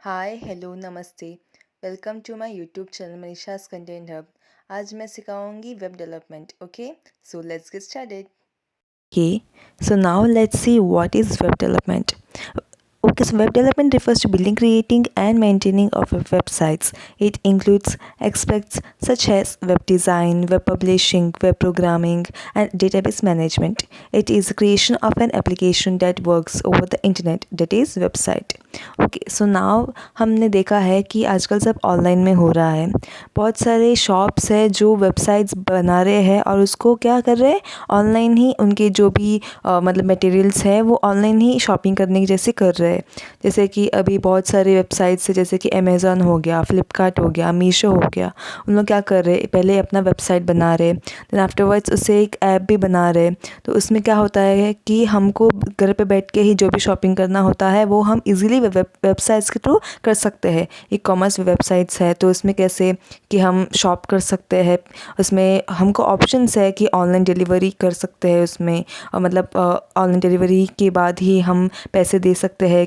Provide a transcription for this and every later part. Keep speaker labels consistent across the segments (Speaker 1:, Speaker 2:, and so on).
Speaker 1: हाय hello नमस्ते। Welcome to my YouTube channel Manisha's content hub. आज मैं सिखाऊंगी web development. Okay, so let's get started. Okay, so now let's see what is web development. Okay, so web development refers to building, creating, and maintaining of websites. It includes aspects such as web design, web publishing, web programming, and database management. It is the creation of an application that works over the internet, that is website. Okay so now हमने देखा है कि आजकल सब online में हो रहा है। बहुत सारे शॉप्स है जो वेबसाइट्स बना रहे हैं और उसको क्या कर रहे हैं, ऑनलाइन ही उनके जो भी मतलब मटेरियल्स है वो ऑनलाइन ही शॉपिंग करने की जैसे कर रहे हैं। जैसे कि अभी बहुत सारे वेबसाइट्स है, जैसे कि अमेज़न हो गया, फ्लिपकार्ट हो गया, मीशो हो गया। उन लोग क्या कर रहे हैं, पहले अपना वेबसाइट बना रहे, देन आफ्टरवर्ड्स उससे एक ऐप भी बना रहे। तो उसमें क्या होता है कि हमको घर पे बैठ के ही जो भी शॉपिंग करना होता है वो हम इजीली वेबसाइट्स के थ्रू कर सकते हैं। ई कॉमर्स वेबसाइट्स है तो उसमें कैसे कि हम शॉप कर सकते हैं। उसमें हमको ऑप्शंस है कि ऑनलाइन डिलीवरी कर सकते हैं उसमें, और मतलब ऑनलाइन डिलीवरी के बाद ही हम पैसे दे सकते हैं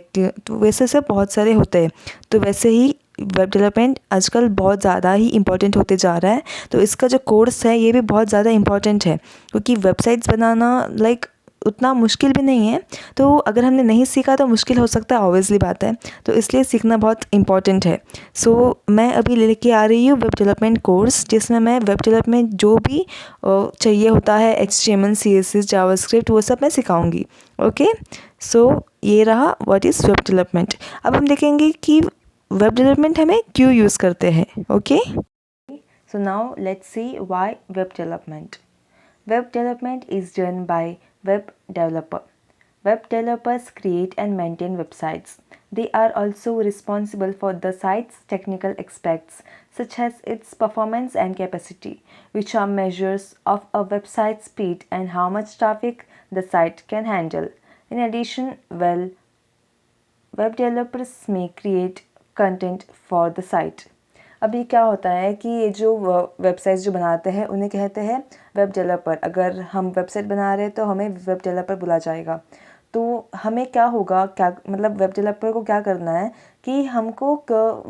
Speaker 1: तो वैसे सब बहुत सारे होते हैं। तो वैसे ही वेब डेवलपमेंट आजकल बहुत ज़्यादा ही इम्पोर्टेंट होते जा रहा है। तो इसका जो कोर्स है ये भी बहुत ज़्यादा इम्पोर्टेंट है, क्योंकि वेबसाइट्स बनाना लाइक उतना मुश्किल भी नहीं है। तो अगर हमने नहीं सीखा तो मुश्किल हो सकता है, ऑब्वियसली बात है। तो इसलिए सीखना बहुत इम्पॉर्टेंट है। सो मैं अभी लेके आ रही हूँ वेब डेवलपमेंट कोर्स, जिसमें मैं वेब डेवलपमेंट जो भी चाहिए होता है, HTML CSS जावास्क्रिप्ट, वो सब मैं सिखाऊंगी। ओके, सो ये रहा व्हाट इज़ वेब डेवलपमेंट। अब हम देखेंगे कि वेब डेवलपमेंट हमें क्यों यूज़ करते हैं। Okay, so now let's see why web development. Web development is done by web developer. Web developers create and maintain websites. They are also responsible for the site's technical aspects, such as its performance and capacity, which are measures of a website's speed and how much traffic the site can handle. In addition, web developers may create content for the site. अभी क्या होता है कि ये जो websites जो बनाते हैं उन्हें कहते हैं वेब डेवलपर। अगर हम वेबसाइट बना रहे हैं तो हमें वेब डेवलपर बोला जाएगा। तो हमें क्या होगा, क्या मतलब वेब डेवलपर को क्या करना है कि हमको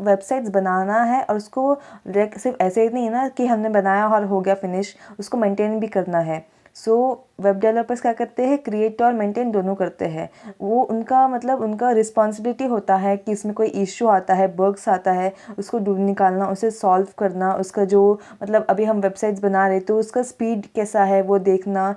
Speaker 1: वेबसाइट्स बनाना है, और उसको सिर्फ ऐसे ही नहीं ना कि हमने बनाया और हो गया फिनिश, उसको मेंटेन भी करना है। सो वेब डेवलपर्स क्या करते हैं, क्रिएट और मेंटेन दोनों करते हैं। वो उनका मतलब उनका रिस्पॉन्सिबिलिटी होता है कि इसमें कोई इश्यू आता है, बग्स आता है, उसको ढूंढ निकालना, उसे सॉल्व करना, उसका जो मतलब अभी हम वेबसाइट्स बना रहे तो उसका स्पीड कैसा है वो देखना,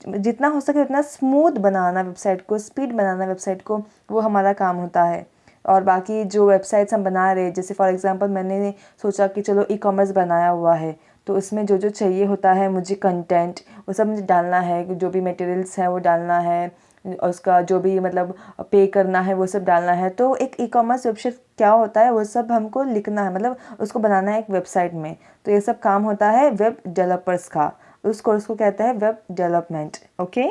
Speaker 1: जितना हो सके उतना स्मूथ बनाना वेबसाइट को, स्पीड बनाना वेबसाइट को, वो हमारा काम होता है। और बाकी जो वेबसाइट्स हम बना रहे हैं, जैसे फॉर एग्जांपल मैंने सोचा कि चलो ई कॉमर्स बनाया हुआ है, तो उसमें जो जो चाहिए होता है मुझे कंटेंट, वो सब मुझे डालना है, जो भी मटेरियल्स हैं वो डालना है, और उसका जो भी मतलब पे करना है वो सब डालना है। तो एक ई कॉमर्स वेबसाइट क्या होता है वो सब हमको लिखना है, मतलब उसको बनाना है एक वेबसाइट में। तो ये सब काम होता है वेब डेवलपर्स का। उस कोर्स को कहते हैं वेब डेवलपमेंट। ओके,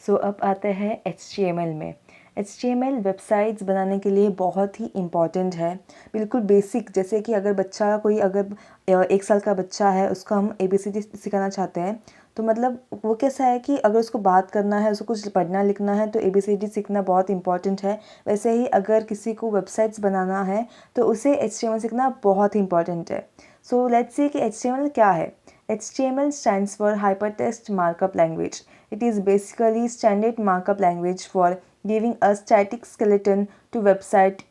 Speaker 1: सो अब आते हैं HTML में। HTML वेबसाइट्स बनाने के लिए बहुत ही इम्पॉर्टेंट है, बिल्कुल बेसिक। जैसे कि अगर बच्चा कोई अगर 1 साल का बच्चा है, उसको हम ABCD सिखाना चाहते हैं, तो मतलब वो कैसा है कि अगर उसको बात करना है, उसको कुछ पढ़ना लिखना है, तो ABCD सीखना बहुत इंपॉर्टेंट है। वैसे ही अगर किसी को वेबसाइट्स बनाना है तो उसे HTML सीखना बहुत इंपॉर्टेंट है। सो लेट्स सी कि HTML क्या है। HTML stands for Hypertext Markup Language. It is basically standard markup language for giving a static skeleton to website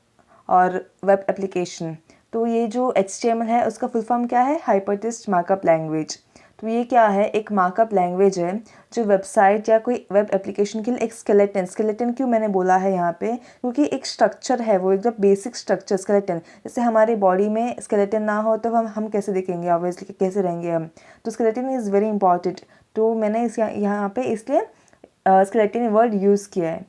Speaker 1: और वेब एप्लीकेशन। तो ये जो HTML है उसका फुल फॉर्म क्या है, हाइपरटेक्स्ट मार्कअप लैंग्वेज। तो ये क्या है, एक मार्कअप लैंग्वेज है जो वेबसाइट या कोई वेब एप्लीकेशन के लिए एक स्केलेटन क्यों मैंने बोला है यहाँ पे, क्योंकि एक स्ट्रक्चर है, वो एकदम बेसिक स्ट्रक्चर स्केलेटन। जैसे हमारे बॉडी में स्केलेटन ना हो तो हम कैसे दिखेंगे, ऑब्वियसली कैसे रहेंगे हम। तो स्केलेटन इज़ वेरी इंपॉर्टेंट। तो मैंने इस यहाँ पे इसलिए स्केलेटन वर्ड यूज़ किया है।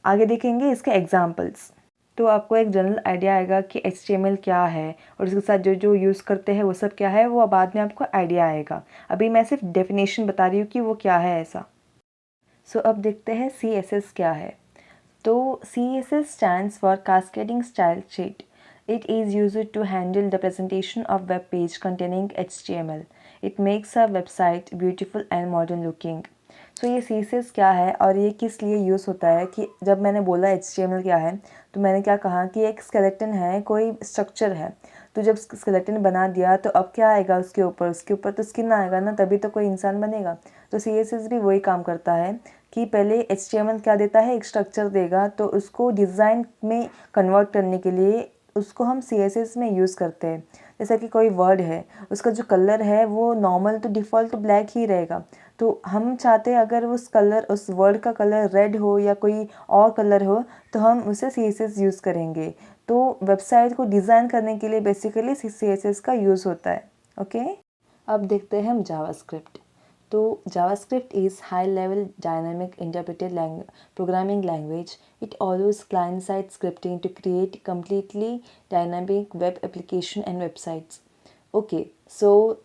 Speaker 1: आगे देखेंगे इसके एग्जाम्पल्स, तो आपको एक जनरल आइडिया आएगा कि HTML क्या है, और उसके साथ जो जो यूज़ करते हैं वो सब क्या है, वो बाद में आपको आइडिया आएगा। अभी मैं सिर्फ डेफिनेशन बता रही हूँ कि वो क्या है ऐसा। सो अब देखते हैं CSS क्या है। तो CSS stands for Cascading Style Sheet. It is used to handle the presentation of web page containing HTML. It makes a website beautiful and modern looking. सो ये CSS क्या है और ये किस लिए यूज़ होता है कि जब मैंने बोला HTML क्या है तो मैंने क्या कहा कि एक स्केलेटन है, कोई स्ट्रक्चर है। तो जब स्केलेटन बना दिया तो अब क्या आएगा उसके ऊपर तो स्किन आएगा ना, तभी तो कोई इंसान बनेगा। तो CSS भी वही काम करता है कि पहले HTML क्या देता है, एक स्ट्रक्चर देगा, तो उसको डिज़ाइन में कन्वर्ट करने के लिए उसको हम CSS में यूज़ करते हैं। जैसा कि कोई वर्ड है, उसका जो कलर है वो नॉर्मल तो डिफ़ॉल्ट तो ब्लैक ही रहेगा। तो हम चाहते हैं अगर उस वर्ड का कलर रेड हो या कोई और कलर हो तो हम उसे CSS यूज़ करेंगे। तो वेबसाइट को डिज़ाइन करने के लिए बेसिकली CSS का यूज़ होता है। ओके, अब देखते हैं हम जावास्क्रिप्ट। तो JavaScript is high level dynamic interpreted programming language. It allows client-side scripting to create completely dynamic web application and websites. Okay, so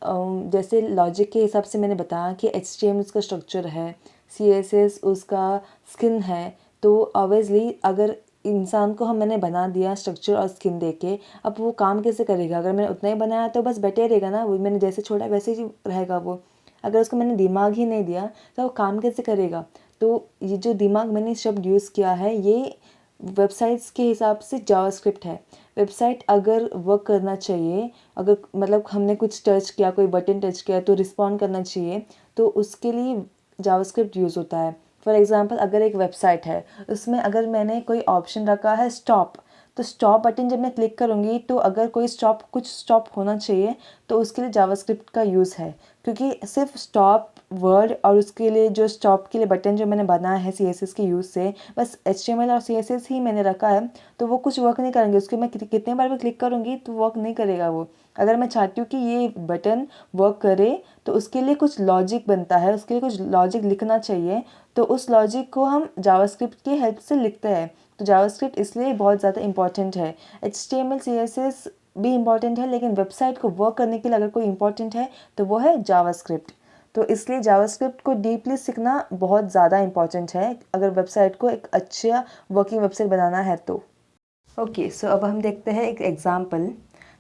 Speaker 1: जैसे लॉजिक के हिसाब से मैंने बताया कि HTML उसका स्ट्रक्चर है, CSS उसका स्किन है। तो ऑब्वियसली अगर इंसान को मैंने बना दिया स्ट्रक्चर और स्किन दे के, अब वो काम कैसे करेगा? अगर मैंने उतना ही बनाया तो बस बैठे रहेगा ना, वो मैंने जैसे छोड़ा वैसे ही रहेगा वो। अगर उसको मैंने दिमाग ही नहीं दिया तो वो काम कैसे करेगा? तो ये जो दिमाग मैंने शब्द यूज़ किया है, ये वेबसाइट्स के हिसाब से जावास्क्रिप्ट है। वेबसाइट अगर वर्क करना चाहिए, अगर मतलब हमने कुछ टच किया, कोई बटन टच किया तो रिस्पॉन्ड करना चाहिए, तो उसके लिए जावास्क्रिप्ट यूज़ होता है। फॉर एग्ज़ाम्पल अगर एक वेबसाइट है, उसमें अगर मैंने कोई ऑप्शन रखा है स्टॉप, तो स्टॉप बटन जब मैं क्लिक करूँगी तो अगर कुछ स्टॉप होना चाहिए तो उसके लिए जावास्क्रिप्ट का यूज़ है। क्योंकि सिर्फ स्टॉप वर्ड और उसके लिए जो स्टॉप के लिए बटन जो मैंने बनाया है CSS के यूज़ से, बस HTML और CSS ही मैंने रखा है, तो वो कुछ वर्क नहीं करेंगे। उसके मैं कितने बार भी क्लिक करूँगी तो वर्क नहीं करेगा वो। अगर मैं चाहती हूँ कि ये बटन वर्क करे तो उसके लिए कुछ लॉजिक बनता है, उसके लिए कुछ लॉजिक लिखना चाहिए, तो उस लॉजिक को हम जावास्क्रिप्ट की हेल्प से लिखते हैं। तो जावास्क्रिप्ट इसलिए बहुत ज़्यादा इंपॉर्टेंट है। HTML CSS भी इम्पॉर्टेंट है, लेकिन वेबसाइट को वर्क करने के लिए अगर कोई इम्पॉर्टेंट है तो वो है जावास्क्रिप्ट। तो इसलिए जावास्क्रिप्ट को डीपली सीखना बहुत ज़्यादा इम्पॉर्टेंट है अगर वेबसाइट को एक अच्छा वर्किंग वेबसाइट बनाना है तो। ओके, सो अब हम देखते हैं एक एग्ज़ाम्पल।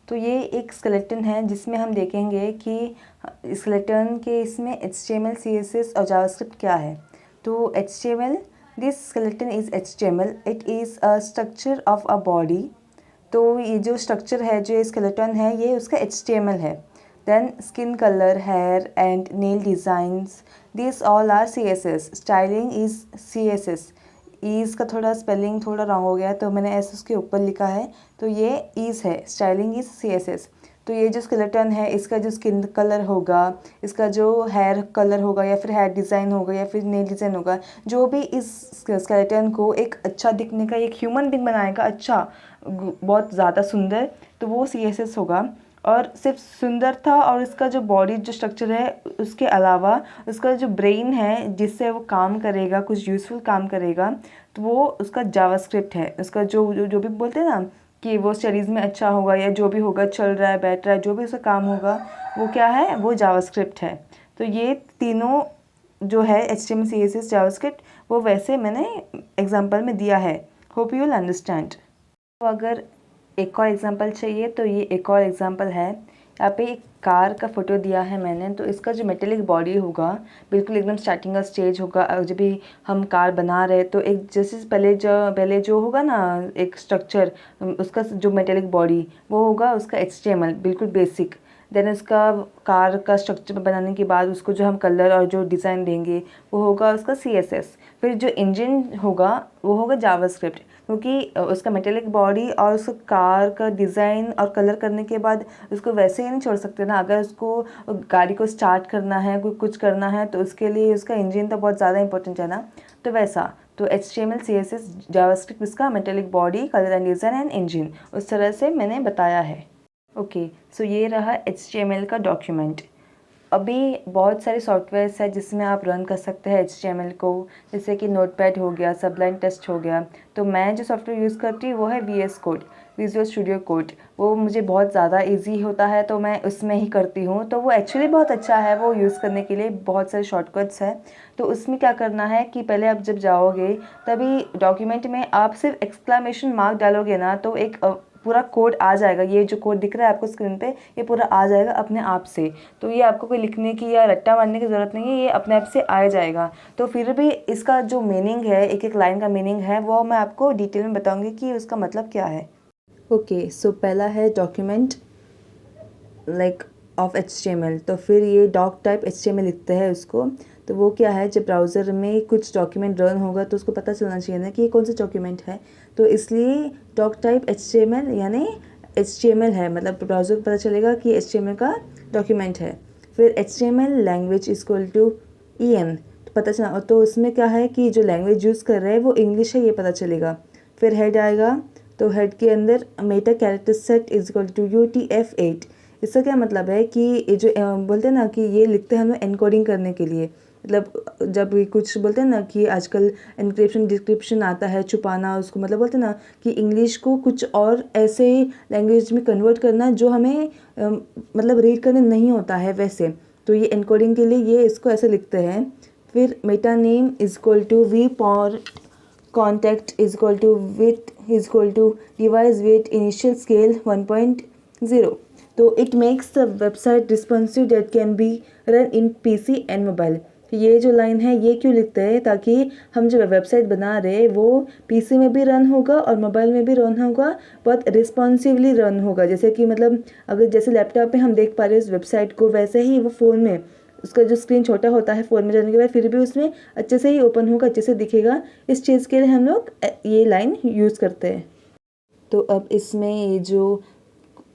Speaker 1: तो ये एक स्केलेटन है जिसमें हम देखेंगे कि स्केलेटन के इसमें HTML CSS और जावास्क्रिप्ट क्या है। तो HTML, this skeleton is HTML, it is a structure of a body. तो ये जो स्ट्रक्चर है, जो स्केलेटन है, ये उसका HTML है। Then skin colour, hair and nail designs, this all are CSS. Styling is CSS. Is का थोड़ा स्पेलिंग थोड़ा रॉन्ग हो गया तो मैंने ऐसे उसके ऊपर लिखा है, तो ये ईज़ है, स्टाइलिंग इज़ CSS. तो ये जो स्केलेटन है, इसका जो स्किन कलर होगा, इसका जो हेयर कलर होगा या फिर हेयर डिज़ाइन होगा या फिर नेल डिज़ाइन होगा, जो भी इस स्केलेटन को एक अच्छा दिखने का, एक ह्यूमन बीइंग बनाएगा अच्छा, बहुत ज़्यादा सुंदर, तो वो CSS होगा। और सिर्फ सुंदरता और इसका जो बॉडी जो स्ट्रक्चर है उसके अलावा उसका जो ब्रेन है जिससे वो काम करेगा, कुछ यूज़फुल काम करेगा, तो वो उसका जावास्क्रिप्ट है। उसका जो भी बोलते हैं ना कि वो स्टडीज़ में अच्छा होगा या जो भी होगा, चल रहा है, बैठ रहा है, जो भी उसका काम होगा, वो क्या है, वो जावास्क्रिप्ट है। तो ये तीनों जो है HTML CSS जावास्क्रिप्ट, वो वैसे मैंने एग्जाम्पल में दिया है। Hope you will understand. तो अगर एक और एग्जांपल चाहिए तो ये एक और एग्जांपल है। यहाँ पे एक कार का फ़ोटो दिया है मैंने, तो इसका जो मेटेलिक बॉडी होगा बिल्कुल एकदम स्टार्टिंग का स्टेज होगा। जब भी हम कार बना रहे तो एक जैसे पहले जो होगा ना एक स्ट्रक्चर, उसका जो मेटेलिक बॉडी वो होगा उसका HTML बिल्कुल बेसिक। देन उसका कार का स्ट्रक्चर बनाने के बाद उसको जो हम कलर और जो डिज़ाइन देंगे वो होगा उसका CSS। फिर जो इंजन होगा वो होगा जावास्क्रिप्ट, क्योंकि उसका मेटेलिक बॉडी और उसका कार का डिज़ाइन और कलर करने के बाद उसको वैसे ही नहीं छोड़ सकते ना। अगर उसको गाड़ी को स्टार्ट करना है, कुछ करना है, तो उसके लिए उसका इंजन तो बहुत ज़्यादा इंपॉर्टेंट है ना। तो वैसा तो HTML CSS जावास्क्रिप्ट उसका metallic body, colour and design and engine, उस तरह से मैंने बताया है। ओके, सो ये रहा HTML का डॉक्यूमेंट। अभी बहुत सारे सॉफ्टवेयर्स हैं जिसमें आप रन कर सकते हैं HTML को, जैसे कि नोटपैड हो गया, सबलाइन टेस्ट हो गया। तो मैं जो सॉफ्टवेयर यूज़ करती हूँ वो है VS code, visual studio code. वो मुझे बहुत ज़्यादा इजी होता है तो मैं उसमें ही करती हूँ। तो वो एक्चुअली बहुत अच्छा है, वो यूज़ करने के लिए बहुत सारे शॉर्टकट्स हैं। तो उसमें क्या करना है कि पहले आप जब जाओगे तभी डॉक्यूमेंट में आप सिर्फ एक्सक्लेमेशन मार्क डालोगे ना, तो एक पूरा कोड आ जाएगा। ये जो कोड दिख रहा है आपको स्क्रीन पे, ये पूरा आ जाएगा अपने आप से। तो ये आपको कोई लिखने की या रट्टा मारने की ज़रूरत नहीं है, ये अपने आप से आ जाएगा। तो फिर भी इसका जो मीनिंग है, एक एक लाइन का मीनिंग है, वो मैं आपको डिटेल में बताऊँगी कि उसका मतलब क्या है। ओके, सो पहला है डॉक्यूमेंट लाइक ऑफ HTML। तो फिर ये डॉक टाइप HTML लिखते हैं उसको। तो वो क्या है, जब ब्राउज़र में कुछ डॉक्यूमेंट रन होगा तो उसको पता चलना चाहिए ना कि ये कौन सा डॉक्यूमेंट है। तो इसलिए डॉक टाइप HTML यानी HTML है, मतलब ब्राउज़र को पता चलेगा कि HTML का डॉक्यूमेंट है। फिर HTML language equal to EN, तो पता चला, तो उसमें क्या है कि जो लैंग्वेज यूज़ कर रहे हैं वो इंग्लिश है, ये पता चलेगा। फिर हेड आएगा, तो हेड के अंदर meta character set is equal to UTF-8। इसका क्या मतलब है कि ये जो बोलते हैं ना कि ये लिखते हैं हम लोग एनकोडिंग करने के लिए। मतलब जब भी कुछ बोलते हैं ना कि आजकल एनक्रिप्शन डिस्क्रिप्शन आता है, छुपाना उसको, मतलब बोलते हैं ना कि इंग्लिश को कुछ और ऐसे लैंग्वेज में कन्वर्ट करना जो हमें मतलब रीड करने नहीं होता है वैसे। तो ये एनकोडिंग के लिए ये इसको ऐसे लिखते हैं। फिर meta name is equal to viewport contact is equal to width is equal to device weight initial scale 1.0. तो it makes the website responsive that can be run in PC and mobile। ये जो line है ये क्यों लिखते हैं, ताकि हम जो वेबसाइट बना रहे हैं वो PC में भी रन होगा और मोबाइल में भी रन होगा, बहुत रिस्पॉन्सिवली रन होगा। जैसे कि मतलब अगर जैसे लैपटॉप पे हम देख पा रहे हैं उस वेबसाइट को, वैसे ही वो फ़ोन में उसका जो स्क्रीन छोटा होता है फ़ोन में जाने के बाद, फिर भी उसमें अच्छे से ही ओपन होगा, अच्छे से दिखेगा। इस चीज़ के लिए हम लोग ये लाइन यूज़ करते हैं। तो अब इसमें ये जो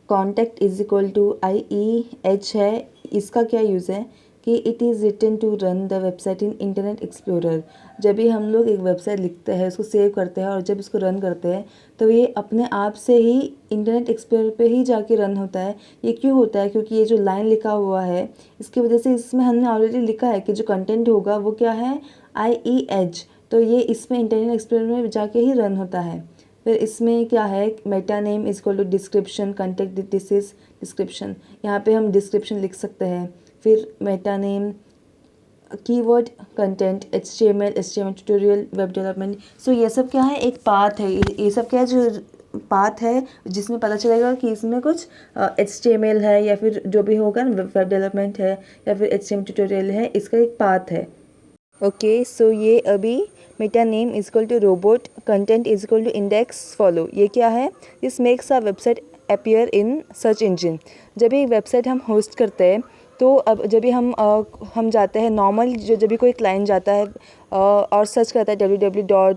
Speaker 1: contact is equal to IEH है, इसका क्या यूज़ है कि it is written to run the website in Internet Explorer. जब भी हम लोग एक वेबसाइट लिखते हैं, उसको सेव करते हैं और जब इसको रन करते हैं तो ये अपने आप से ही इंटरनेट एक्सप्लोरर पे ही जाके रन होता है। ये क्यों होता है, क्योंकि ये जो लाइन लिखा हुआ है इसकी वजह से इसमें हमने ऑलरेडी लिखा है कि जो कंटेंट होगा वो क्या है, IEH। तो ये इसमें इंटरनेट एक्सप्लोरर में जाके ही रन होता है। फिर इसमें क्या है, meta name is equal to description content this is description. यहाँ पे हम डिस्क्रिप्शन लिख सकते हैं। फिर meta name keyword content HTML tutorial web development. So ये सब क्या है, एक पाथ है। ये सब क्या है, जो पाथ है जिसमें पता चलेगा कि इसमें कुछ HTML है या फिर जो भी होगा वेब डेवलपमेंट है या फिर HTML ट्यूटोरियल है, इसका एक पाथ है। ओके, सो ये अभी meta name is equal to robot content is equal to index follow. ये क्या है, this makes a website appear in search engine. जब भी वेबसाइट हम होस्ट करते हैं तो अब जब भी हम जाते हैं नॉर्मल, जब भी कोई क्लाइंट जाता है और सर्च करता है www.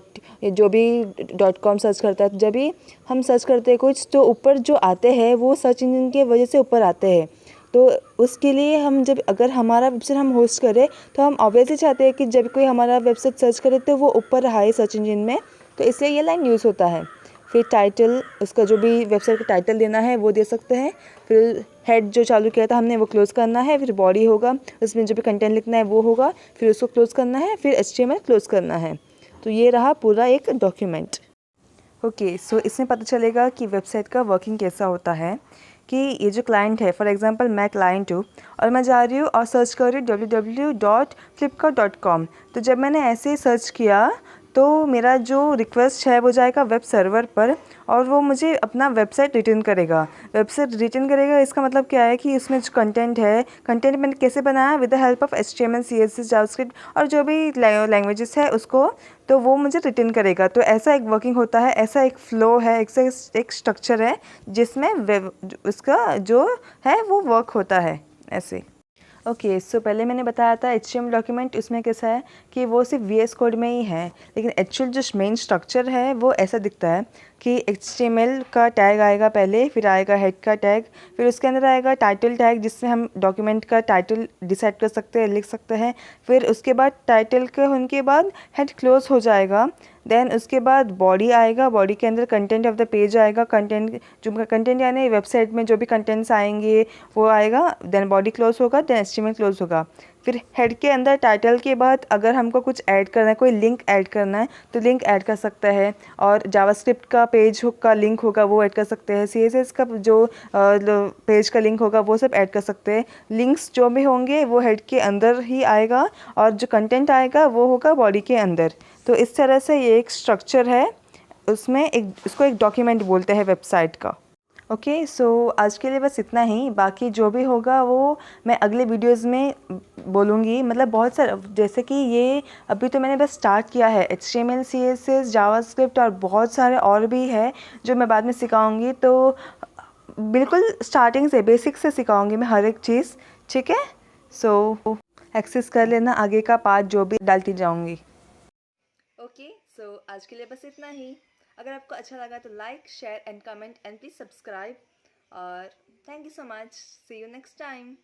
Speaker 1: जो भी .com सर्च करता है, जब भी हम सर्च करते हैं कुछ तो ऊपर जो आते हैं वो सर्च इंजन के वजह से ऊपर आते हैं। तो उसके लिए हम जब अगर हमारा वेबसाइट हम होस्ट करें तो हम ऑब्वियसली चाहते हैं कि जब कोई हमारा वेबसाइट सर्च करे तो वो ऊपर आए सर्च इंजन में। तो इसलिए ये लाइन यूज़ होता है। फिर टाइटल, उसका जो भी वेबसाइट का टाइटल देना है वो दे सकते हैं। फिर हेड जो चालू किया था हमने वो क्लोज़ करना है। फिर बॉडी होगा, उसमें जो भी कंटेंट लिखना है वो होगा, फिर उसको क्लोज़ करना है। फिर HTML क्लोज़ करना है। तो ये रहा पूरा एक डॉक्यूमेंट। ओके, सो इसमें पता चलेगा कि वेबसाइट का वर्किंग कैसा होता है। कि ये जो क्लाइंट है, फॉर एग्जांपल मैं क्लाइंट हूँ और मैं जा रही हूँ और सर्च कर रही हूँ www.flipkart.com। तो जब मैंने ऐसे ही सर्च किया तो मेरा जो रिक्वेस्ट है वो जाएगा वेब सर्वर पर और वो मुझे अपना वेबसाइट रिटर्न करेगा। वेबसाइट रिटर्न करेगा, इसका मतलब क्या है कि इसमें जो कंटेंट है, कंटेंट मैंने कैसे बनाया, with the help of HTML CSS JavaScript और जो भी लैंग्वेजेस है उसको, तो वो मुझे रिटर्न करेगा। तो ऐसा एक वर्किंग होता है, ऐसा एक फ़्लो है, एक स्ट्रक्चर है जिसमें वेब उसका जो है वो वर्क होता है ऐसे। ओके, सो पहले मैंने बताया था HTML डॉक्यूमेंट उसमें कैसा है कि वो सिर्फ VS कोड में ही है, लेकिन एक्चुअल जो मेन स्ट्रक्चर है वो ऐसा दिखता है कि HTML का टैग आएगा पहले, फिर आएगा हेड का टैग, फिर उसके अंदर आएगा टाइटल टैग जिससे हम डॉक्यूमेंट का टाइटल डिसाइड कर सकते हैं, लिख सकते हैं। फिर उसके बाद टाइटल के होने के बाद हेड क्लोज हो जाएगा। देन उसके बाद बॉडी आएगा, बॉडी के अंदर कंटेंट ऑफ द पेज आएगा, कंटेंट जो कंटेंट यानी वेबसाइट में जो भी कंटेंट्स आएंगे वो आएगा। देन बॉडी क्लोज होगा, देन HTML क्लोज होगा। फिर हेड के अंदर टाइटल के बाद अगर हमको कुछ ऐड करना है, कोई लिंक ऐड करना है तो लिंक ऐड कर सकता है, और जावास्क्रिप्ट का पेज का लिंक होगा वो ऐड कर सकते हैं, CSS का जो पेज का लिंक होगा वो सब ऐड कर सकते हैं। लिंक्स जो भी होंगे वो हेड के अंदर ही आएगा और जो कंटेंट आएगा वो होगा बॉडी के अंदर। तो इस तरह से ये एक स्ट्रक्चर है उसमें उसको एक डॉक्यूमेंट बोलते हैं वेबसाइट का। ओके, सो आज के लिए बस इतना ही। बाकी जो भी होगा वो मैं अगले वीडियोस में बोलूँगी। मतलब बहुत सारे, जैसे कि ये अभी तो मैंने बस स्टार्ट किया है, HTML CSS जावास्क्रिप्ट और बहुत सारे और भी है जो मैं बाद में सिखाऊंगी। तो बिल्कुल स्टार्टिंग से, बेसिक से सिखाऊंगी मैं हर एक चीज़, ठीक है। सो एक्सेस कर लेना, आगे का पार्ट जो भी डालती जाऊंगी। ओके, सो आज के लिए बस इतना ही। अगर आपको अच्छा लगा तो like, share and comment and please subscribe. और thank you so much, see you next time.